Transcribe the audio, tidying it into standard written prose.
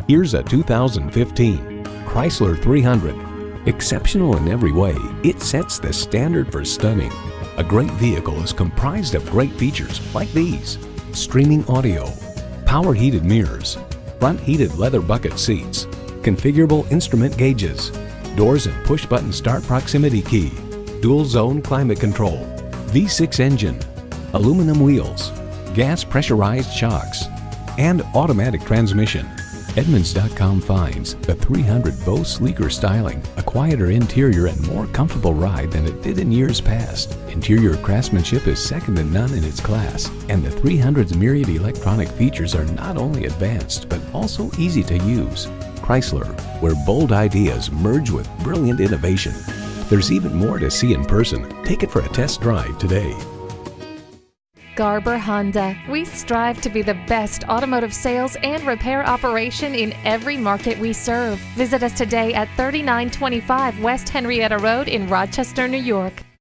Here's a 2015 Chrysler 300. Exceptional in every way, it sets the standard for stunning. A great vehicle is comprised of great features like these: streaming audio, power heated mirrors, front heated leather bucket seats, configurable instrument gauges, doors and push button start proximity key, dual zone climate control, V6 engine, aluminum wheels, gas pressurized shocks, and automatic transmission. Edmunds.com finds the 300 boasts sleeker styling, a quieter interior, and more comfortable ride than it did in years past. Interior craftsmanship is second to none in its class, and the 300's myriad electronic features are not only advanced, but also easy to use. Chrysler, where bold ideas merge with brilliant innovation. There's even more to see in person. Take it for a test drive today. Garber Honda. We strive to be the best automotive sales and repair operation in every market we serve. Visit us today at 3925 West Henrietta Road in Rochester, New York.